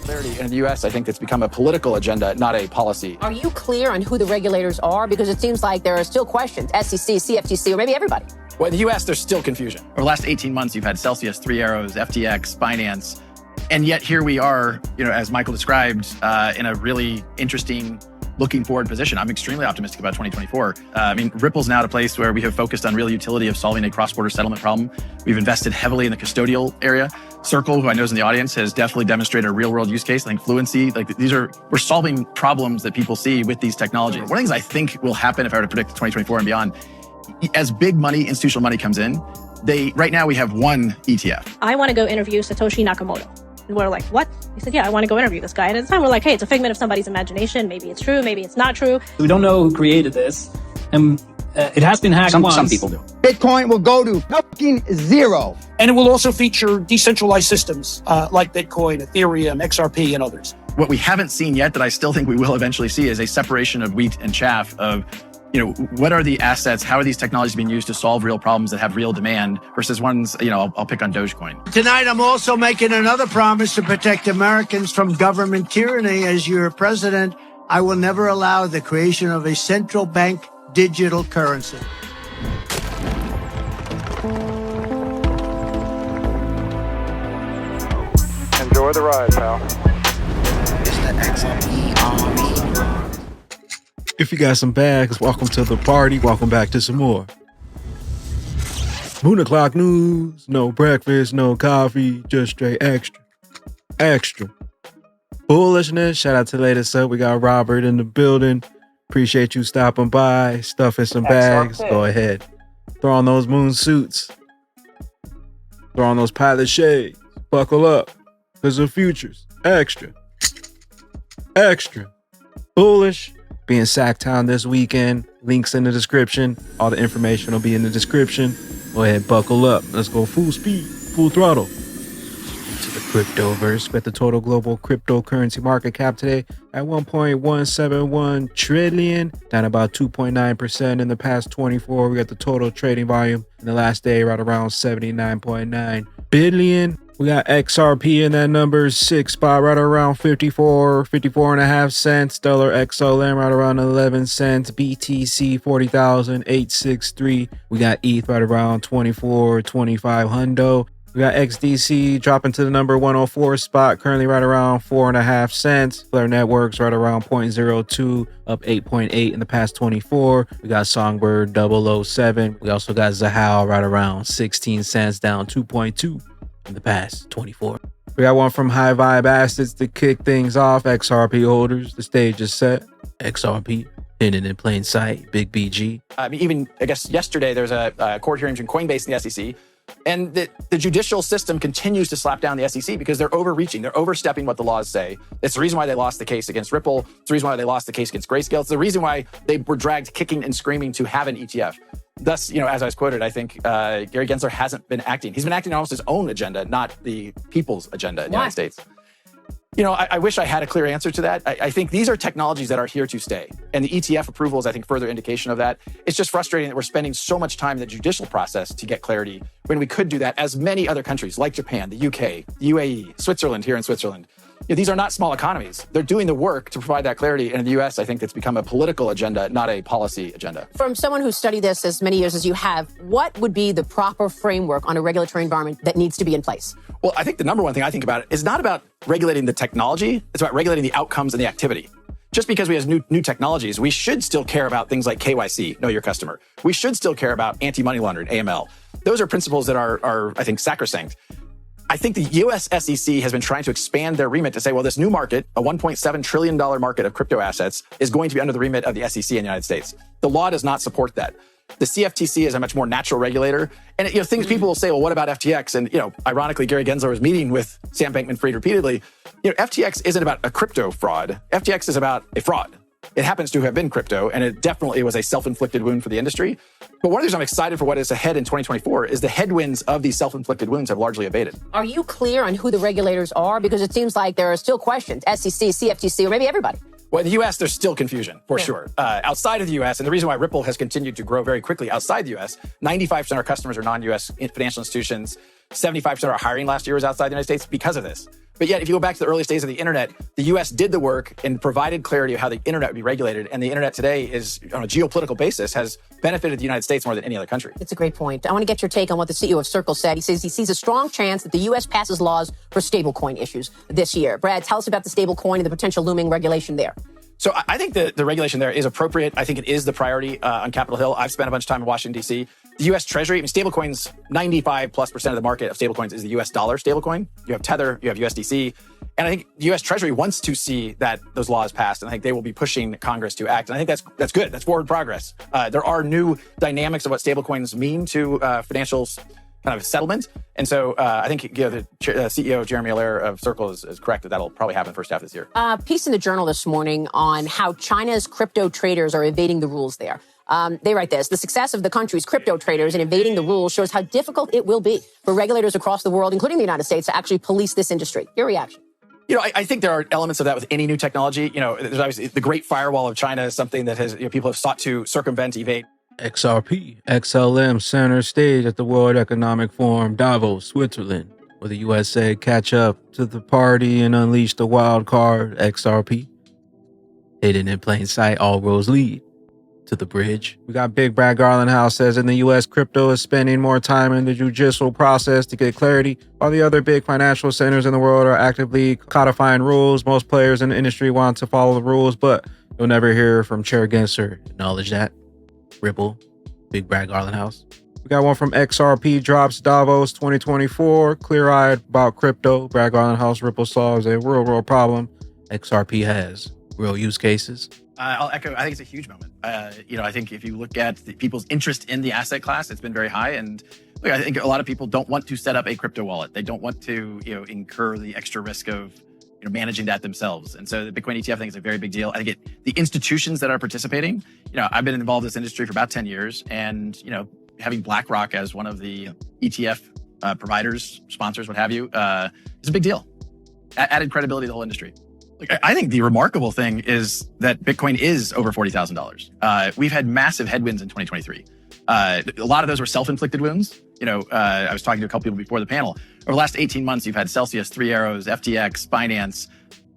clarity in the U.S., I think it's become a political agenda, not a policy. Are you clear on who the regulators are? Because it seems like there are still questions. SEC, CFTC, or maybe everybody. Well, in the U.S., there's still confusion. Over the last 18 months, you've had Celsius, Three Arrows, FTX, Binance. And yet here we are, as Michael described, in a really interesting looking forward position. I'm extremely optimistic about 2024. Ripple's now at a place where we have focused on real utility of solving a cross-border settlement problem. We've invested heavily in the custodial area. Circle, who I know is in the audience, has definitely demonstrated a real-world use case. I think Fluency, we're solving problems that people see with these technologies. One of the things I think will happen if I were to predict 2024 and beyond, as big money, institutional money comes in, right now we have one ETF. I want to go interview Satoshi Nakamoto. And we're like, what? He said, yeah, I want to go interview this guy. And at the time, we're like, hey, it's a figment of somebody's imagination. Maybe it's true. Maybe it's not true. We don't know who created this. And it has been hacked once. Some people do. Bitcoin will go to fucking zero. And it will also feature decentralized systems like Bitcoin, Ethereum, XRP, and others. What we haven't seen yet that I still think we will eventually see is a separation of wheat and chaff of, what are the assets? How are these technologies being used to solve real problems that have real demand versus ones, I'll pick on Dogecoin. Tonight, I'm also making another promise to protect Americans from government tyranny. As your president, I will never allow the creation of a central bank digital currency. Enjoy the ride, pal. It's the XRP Army. If you got some bags, welcome to the party. Welcome back to some more Moon o'clock news. No breakfast, no coffee, just straight extra bullishness. Shout out to the latest up. We got Robert in the building. Appreciate you stopping by, stuffing some bags. Go ahead, throw on those moon suits, throw on those pilot shades, buckle up, because the future's extra bullish. Be in Sacktown this weekend. Links in the description. All the information will be in the description. Go ahead, buckle up. Let's go full speed, full throttle. To the cryptoverse. With the total global cryptocurrency market cap today at 1.171 trillion, down about 2.9% in the past 24. We got the total trading volume in the last day right around 79.9 billion. We got XRP in that number 6 spot right around 54 and a half cents. Stellar XLM right around 11 cents. BTC 40,863. We got ETH right around 25 hundo. We got XDC dropping to the number 104 spot, currently right around 4.5 cents. Flare Networks right around 0.02, up 8.8 in the past 24. We got Songbird 007. We also got Zahal right around 16 cents, down 2.2 in the past 24. We got one from High Vibe Assets to kick things off. XRP holders, the stage is set. XRP hidden in plain sight. Big BG. Even I guess yesterday there was a court hearing from Coinbase and the SEC. And the judicial system continues to slap down the SEC because they're overreaching. They're overstepping what the laws say. It's the reason why they lost the case against Ripple. It's the reason why they lost the case against Grayscale. It's the reason why they were dragged kicking and screaming to have an ETF. Thus, as I was quoted, I think Gary Gensler hasn't been acting. He's been acting on almost his own agenda, not the people's agenda in the United States. I wish I had a clear answer to that. I think these are technologies that are here to stay. And the ETF approval is, I think, further indication of that. It's just frustrating that we're spending so much time in the judicial process to get clarity when we could do that, as many other countries like Japan, the UK, the UAE, Switzerland, here in Switzerland. These are not small economies. They're doing the work to provide that clarity. And in the US, I think it's become a political agenda, not a policy agenda. From someone who's studied this as many years as you have, what would be the proper framework on a regulatory environment that needs to be in place? Well, I think the number one thing I think about it is not about regulating the technology. It's about regulating the outcomes and the activity. Just because we have new technologies, we should still care about things like KYC, know your customer. We should still care about anti-money laundering, AML. Those are principles that are I think, sacrosanct. I think the US SEC has been trying to expand their remit to say, well, this new market, a $1.7 trillion market of crypto assets, is going to be under the remit of the SEC in the United States. The law does not support that. The CFTC is a much more natural regulator. And things people will say, well, what about FTX? And ironically, Gary Gensler was meeting with Sam Bankman-Fried repeatedly. FTX isn't about a crypto fraud. FTX is about a fraud. It happens to have been crypto, and it definitely was a self-inflicted wound for the industry. But one of the reasons I'm excited for what is ahead in 2024 is the headwinds of these self-inflicted wounds have largely abated. Are you clear on who the regulators are? Because it seems like there are still questions. SEC, CFTC, or maybe everybody. Well, in the U.S., there's still confusion, for sure. Outside of the U.S., and the reason why Ripple has continued to grow very quickly outside the U.S., 95% of our customers are non-U.S. financial institutions. 75% of our hiring last year was outside the United States because of this. But yet, if you go back to the earliest days of the internet, the US did the work and provided clarity of how the internet would be regulated. And the internet today is, on a geopolitical basis, has benefited the United States more than any other country. It's a great point. I want to get your take on what the CEO of Xrpl said. He says he sees a strong chance that the U.S. passes laws for stablecoin issues this year. Brad, tell us about the stablecoin and the potential looming regulation there. So I think the regulation there is appropriate. I think it is the priority on Capitol Hill. I've spent a bunch of time in Washington, D.C. The U.S. Treasury, stablecoins, 95+% of the market of stablecoins is the U.S. dollar stablecoin. You have Tether, you have USDC. And I think the U.S. Treasury wants to see that those laws passed. And I think they will be pushing Congress to act. And I think that's good. That's forward progress. There are new dynamics of what stablecoins mean to financial kind of settlement. And so I think the CEO, Jeremy Allaire of Xrpl, is correct that that'll probably happen first half of this year. Piece in the Journal this morning on how China's crypto traders are evading the rules there. They write this: the success of the country's crypto traders in evading the rules shows how difficult it will be for regulators across the world, including the United States, to actually police this industry. Your reaction? I think there are elements of that with any new technology. There's obviously the Great Firewall of China is something that has people have sought to circumvent, evade. XRP, XLM center stage at the World Economic Forum, Davos, Switzerland, where the USA catch up to the party and unleash the wild card, XRP. Hidden in plain sight, all roads lead to the bridge. We got Big Brad Garlandhouse says in the U.S., crypto is spending more time in the judicial process to get clarity, while the other big financial centers in the world are actively codifying rules. Most players in the industry want to follow the rules, but you'll never hear from Chair Gensler acknowledge that. Ripple, Big Brad Garlandhouse. We got one from XRP drops Davos 2024. Clear-eyed about crypto. Brad Garlandhouse, Ripple solves a real world problem. XRP has real use cases. I'll echo. I think it's a huge moment. I think if you look at people's interest in the asset class, it's been very high. And look, I think a lot of people don't want to set up a crypto wallet. They don't want to, incur the extra risk of managing that themselves. And so the Bitcoin ETF, I think, is a very big deal. I think the institutions that are participating, I've been involved in this industry for about 10 years. And, having BlackRock as one of the ETF providers, sponsors, what have you, is a big deal. Added credibility to the whole industry. I think the remarkable thing is that Bitcoin is over $40,000. We've had massive headwinds in 2023. A lot of those were self-inflicted wounds. I was talking to a couple people before the panel. Over the last 18 months, you've had Celsius, Three Arrows, FTX, Binance.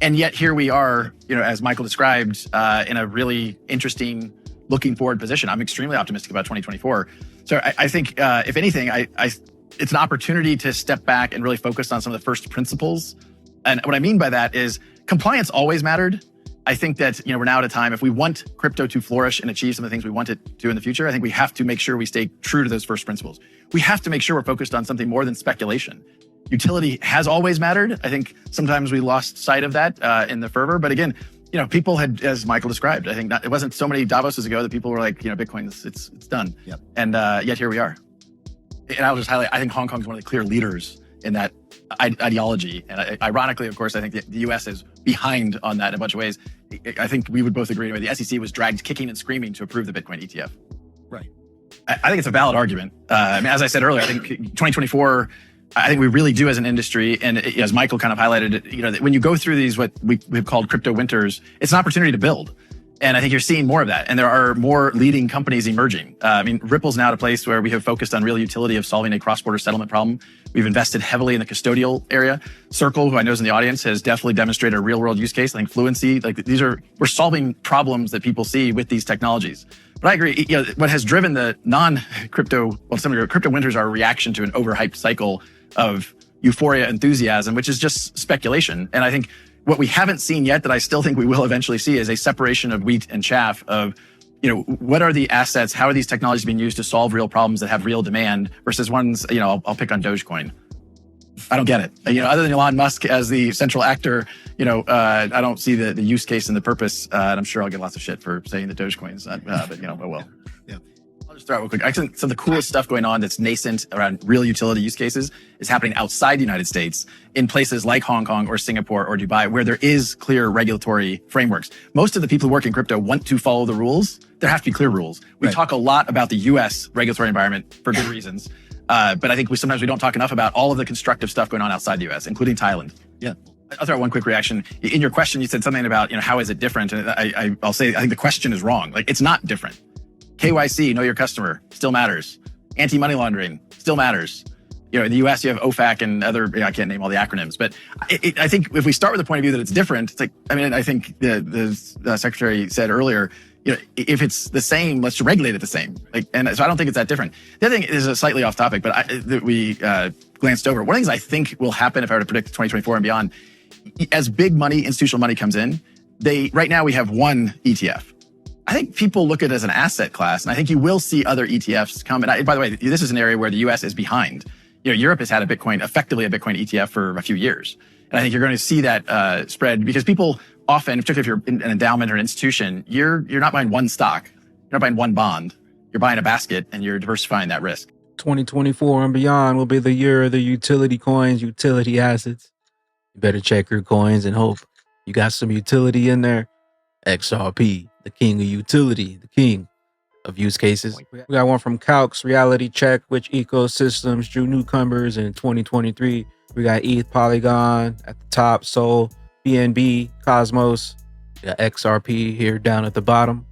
And yet here we are, as Michael described, in a really interesting looking forward position. I'm extremely optimistic about 2024. So I think, if anything, it's an opportunity to step back and really focus on some of the first principles. And what I mean by that is compliance always mattered. I think that, we're now at a time, if we want crypto to flourish and achieve some of the things we want it to in the future, I think we have to make sure we stay true to those first principles. We have to make sure we're focused on something more than speculation. Utility has always mattered. I think sometimes we lost sight of that in the fervor. But again, people had, as Michael described, I think it wasn't so many Davoses ago that people were like, Bitcoin, it's done. Yep. And yet here we are. And I'll just highlight, I think Hong Kong is one of the clear leaders in that ideology. And ironically, of course, I think the U.S. is behind on that in a bunch of ways. I think we would both agree the SEC was dragged kicking and screaming to approve the Bitcoin ETF. Right. I think it's a valid argument. As I said earlier, I think 2024, I think we really do as an industry. And as Michael kind of highlighted, when you go through these, what we've called crypto winters, it's an opportunity to build. And I think you're seeing more of that. And there are more leading companies emerging. Ripple's now at a place where we have focused on real utility of solving a cross-border settlement problem. We've invested heavily in the custodial area. Xrpl, who I know is in the audience, has definitely demonstrated a real-world use case. I think Fluency, we're solving problems that people see with these technologies. But I agree, what has driven the non-crypto, some of your crypto winters are a reaction to an overhyped cycle of euphoria enthusiasm, which is just speculation. And I think what we haven't seen yet that I still think we will eventually see is a separation of wheat and chaff of, what are the assets? How are these technologies being used to solve real problems that have real demand versus ones, I'll pick on Dogecoin. I don't get it. Other than Elon Musk as the central actor, I don't see the use case and the purpose. And I'm sure I'll get lots of shit for saying the Dogecoins, but oh well. Yeah. I'll just throw out real quick. I think some of the coolest stuff going on that's nascent around real utility use cases is happening outside the United States in places like Hong Kong or Singapore or Dubai, where there is clear regulatory frameworks. Most of the people who work in crypto want to follow the rules. There have to be clear rules. We talk a lot about the US regulatory environment for good reasons. But I think sometimes we don't talk enough about all of the constructive stuff going on outside the US, including Thailand. Yeah. I'll throw out one quick reaction. In your question, you said something about, how is it different? And I'll say, I think the question is wrong. It's not different. KYC, know your customer, still matters. Anti-money laundering, still matters. in the U.S. you have OFAC and other, I can't name all the acronyms, but I think if we start with the point of view that it's different, it's like, I think the secretary said earlier, if it's the same, let's regulate it the same. And so I don't think it's that different. The other thing is a slightly off topic, but that we glanced over. One of the things I think will happen if I were to predict 2024 and beyond, as big money, institutional money comes in, right now we have one ETF. I think people look at it as an asset class, and I think you will see other ETFs come. And by the way, this is an area where the U.S. is behind. Europe has had effectively a Bitcoin ETF for a few years. And I think you're going to see that spread because people often, particularly if you're in an endowment or an institution, you're not buying one stock, you're not buying one bond, you're buying a basket and you're diversifying that risk. 2024 and beyond will be the year of the utility coins, utility assets. You better check your coins and hope you got some utility in there. XRP, the king of utility, the king of use cases. We got one from Calcs, Reality Check, which ecosystems drew newcomers in 2023. We got ETH, Polygon at the top, Sol, BNB, Cosmos. We got XRP here down at the bottom.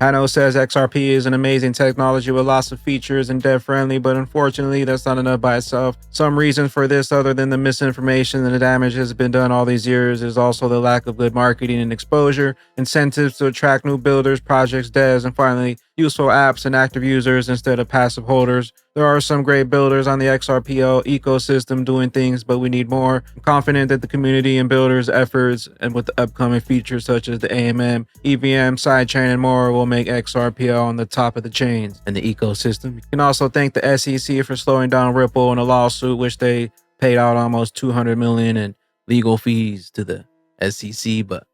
Hanno says XRP is an amazing technology with lots of features and dev friendly, but unfortunately that's not enough by itself. Some reason for this other than the misinformation and the damage has been done all these years is also the lack of good marketing and exposure, incentives to attract new builders, projects, devs, and finally useful apps and active users instead of passive holders. There are some great builders on the XRPL ecosystem doing things, but we need more. I'm confident that the community and builders' efforts and with the upcoming features such as the AMM, EVM, sidechain, and more will make XRPL on the top of the chains and the ecosystem. You can also thank the SEC for slowing down Ripple in a lawsuit, which they paid out almost $200 million in legal fees to the SEC, but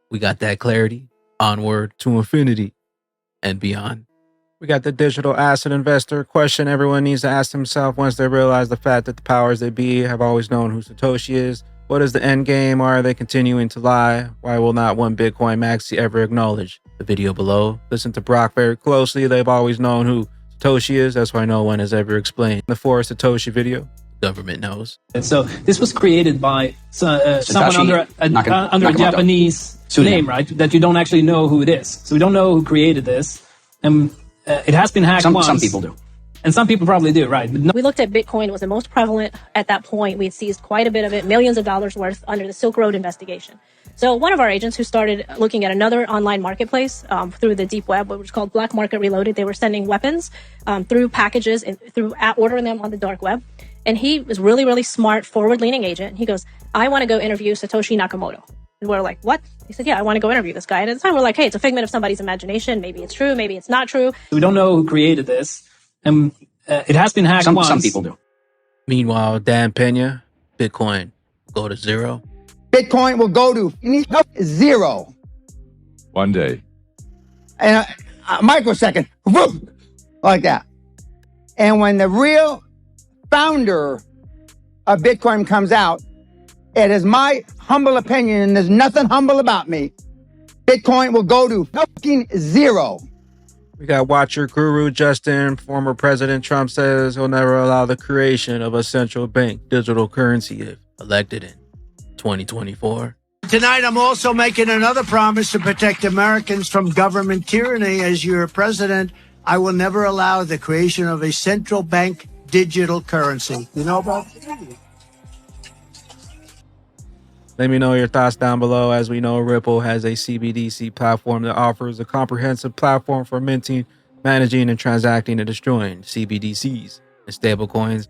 we got that clarity. Onward to infinity and beyond. We got the digital asset investor question everyone needs to ask themselves once they realize the fact that the powers that be have always known who Satoshi is. What is the end game? Why are they continuing to lie? Why will not one Bitcoin maxi ever acknowledge the video below? Listen to Brock very closely. They've always known who Satoshi is. That's why no one has ever explained the four Satoshi video. Government knows. And so this was created by someone under a Japanese name, right? That you don't actually know who it is. So we don't know who created this. And it has been hacked once. Some people do. And some people probably do, right? We looked at Bitcoin. It was the most prevalent at that point. We had seized quite a bit of it, millions of dollars worth under the Silk Road investigation. So one of our agents who started looking at another online marketplace through the deep web, which was called Black Market Reloaded, they were sending weapons through packages and ordering them on the dark web. And he was really, really smart, forward-leaning agent. He goes, I want to go interview Satoshi Nakamoto. And we're like, what? He said, yeah, I want to go interview this guy. And at the time, we're like, hey, it's a figment of somebody's imagination. Maybe it's true. Maybe it's not true. We don't know who created this. And it has been hacked once. Some people do. Meanwhile, Dan Pena, Bitcoin go to zero. Bitcoin will go to zero. One day. And a microsecond, whoop, like that. And when the real founder of Bitcoin comes out, it is my humble opinion, and there's nothing humble about me, Bitcoin will go to fucking zero. We got Watcher Guru Justin. Former President Trump says he'll never allow the creation of a central bank digital currency if elected in 2024. Tonight, I'm also making another promise to protect Americans from government tyranny. As your president, I will never allow the creation of a central bank digital currency. You know about that? Let me know your thoughts down below. As we know, Ripple has a CBDC platform that offers a comprehensive platform for minting, managing, and transacting and destroying CBDCs and stablecoins.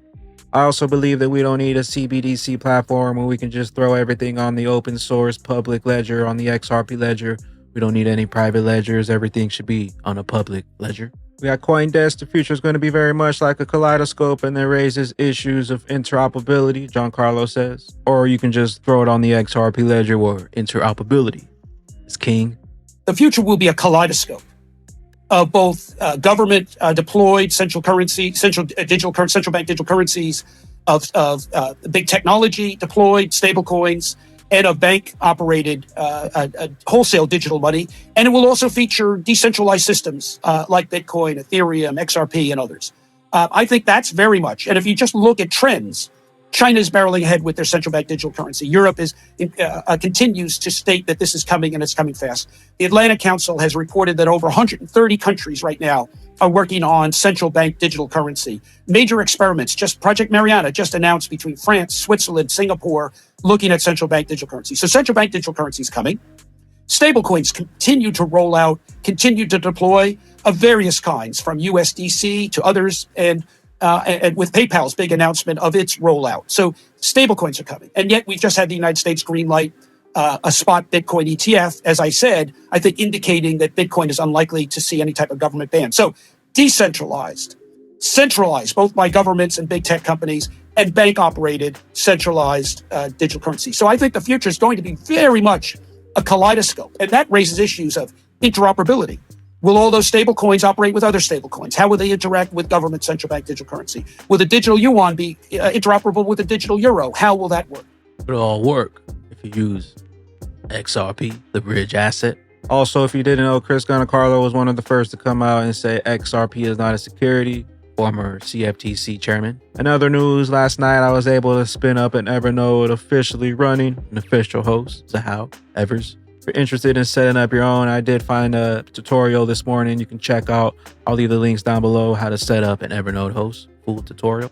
I also believe that we don't need a CBDC platform where we can just throw everything on the open source public ledger, on the XRP ledger. We don't need any private ledgers. Everything should be on a public ledger. We got CoinDesk. The future is going to be very much like a kaleidoscope, and it raises issues of interoperability, Giancarlo says. Or you can just throw it on the XRP ledger where interoperability is king. The future will be a kaleidoscope of both government deployed central bank digital currencies, of big technology deployed stablecoins, and of bank operated wholesale digital money. And it will also feature decentralized systems like Bitcoin, Ethereum, XRP, and others. I think that's very much. And if you just look at trends China is barreling ahead with their central bank digital currency. Europe continues to state that this is coming and it's coming fast. The Atlantic Council has reported that over 130 countries right now are working on central bank digital currency. Major experiments, just Project Mariana just announced between France, Switzerland, Singapore, looking at central bank digital currency. So central bank digital currency is coming. Stablecoins continue to roll out, continue to deploy of various kinds, from USDC to others, and with PayPal's big announcement of its rollout. So stablecoins are coming. And yet we've just had the United States greenlight a spot Bitcoin ETF, as I said, I think indicating that Bitcoin is unlikely to see any type of government ban. So decentralized, centralized, both by governments and big tech companies, and bank-operated centralized digital currency. So I think the future is going to be very much a kaleidoscope. And that raises issues of interoperability. Will all those stable coins operate with other stable coins? How will they interact with government central bank digital currency? Will the digital yuan be interoperable with the digital euro? How will that work? It'll all work if you use XRP, the bridge asset. Also, if you didn't know, Chris Giancarlo was one of the first to come out and say XRP is not a security, former CFTC chairman. In other news, last night I was able to spin up an Evernote officially running, an official host, Zahao Evers. If you're interested in setting up your own, I did find a tutorial this morning. You can check out. I'll leave the links down below how to set up an Evernote host, full tutorial.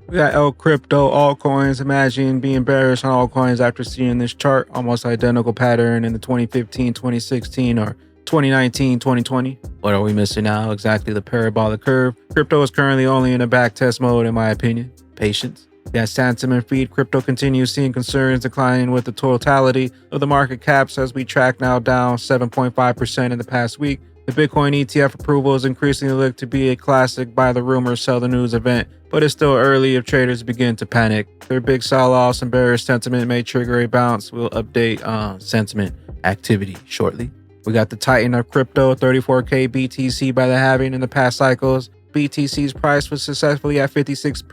We got Crypto altcoins. Imagine being bearish on altcoins after seeing this chart. Almost identical pattern in the 2015, 2016, or 2019, 2020. What are we missing now? Exactly the parabolic curve. Crypto is currently only in a back test mode, in my opinion. Patience. Yeah, sentiment feed. Crypto continues seeing concerns declining with the totality of the market caps as we track now down 7.5% in the past week. The Bitcoin ETF approval is increasingly looked to be a classic buy the rumor, sell the news event, but it's still early if traders begin to panic. Their big sell-offs and bearish sentiment may trigger a bounce. We'll update sentiment activity shortly. We got the Titan of crypto, 34K BTC by the halving in the past cycles. BTC's price was successfully at 56%,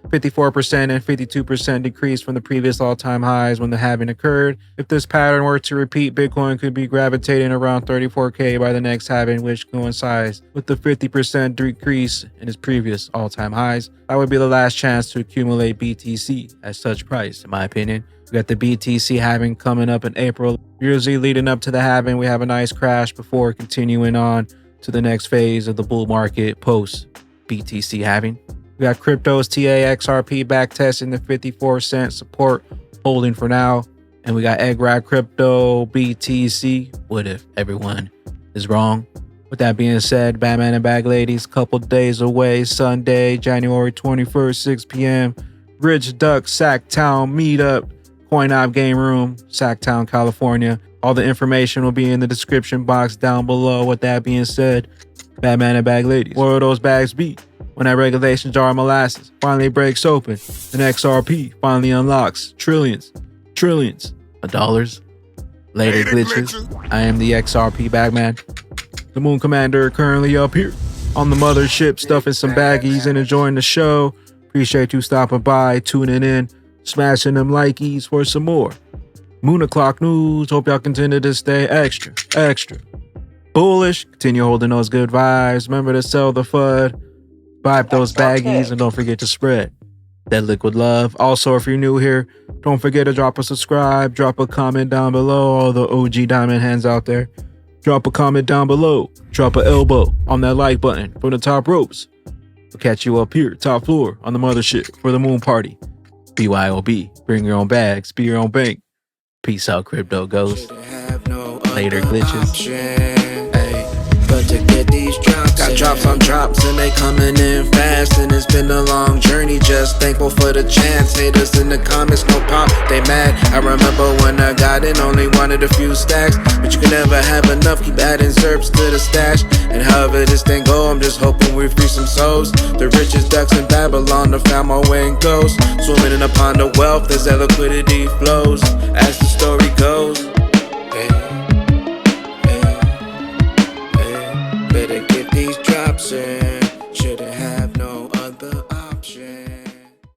54%, and 52% decrease from the previous all-time highs when the halving occurred. If this pattern were to repeat, Bitcoin could be gravitating around 34K by the next halving, which coincides with the 50% decrease in its previous all-time highs. That would be the last chance to accumulate BTC at such price, in my opinion. We got the BTC halving coming up in April. Usually leading up to the halving, we have a nice crash before continuing on to the next phase of the bull market post BTC halving. We got crypto's TA XRP back testing the 54-cent support holding for now. And we got Xrpl crypto BTC. What if everyone is wrong? With that being said, Batman and Bag Ladies, couple days away, Sunday, January 21st, 6 p.m. Rich Duck Sacktown meetup, Coin Op Game Room, Sacktown, California. All the information will be in the description box down below. With that being said, Batman and Bag Ladies, where will those bags be when that regulation jar of molasses finally breaks open and XRP finally unlocks trillions of dollars? Later glitches. I am the XRP Bagman, the Moon Commander, currently up here on the mothership, stuffing some baggies and enjoying the show. Appreciate you stopping by, tuning in, smashing them likeys for some more Moon O'Clock news. Hope y'all continue to stay extra bullish. Continue holding those good vibes. Remember to sell the FUD, buy up those baggies, and don't forget to spread that liquid love. Also, if you're new here, don't forget to drop a subscribe, drop a comment down below. All the OG diamond hands out there, drop a comment down below, drop an elbow on that like button from the top ropes. We'll catch you up here, top floor on the mothership for the moon party. BYOB, bring your own bags, be your own bank. Peace out, crypto ghosts. Later glitches. But to get these drops, got drops on drops and they coming in fast. And it's been a long journey, just thankful for the chance. Haters in the comments, no pop, they mad. I remember when I got in, only wanted a few stacks, but you can never have enough, keep adding Xrps to the stash. And however this thing go, I'm just hoping we free some souls. The richest ducks in Babylon, to find my way and ghost. Swimming in a pond of wealth as that liquidity flows, as the story goes.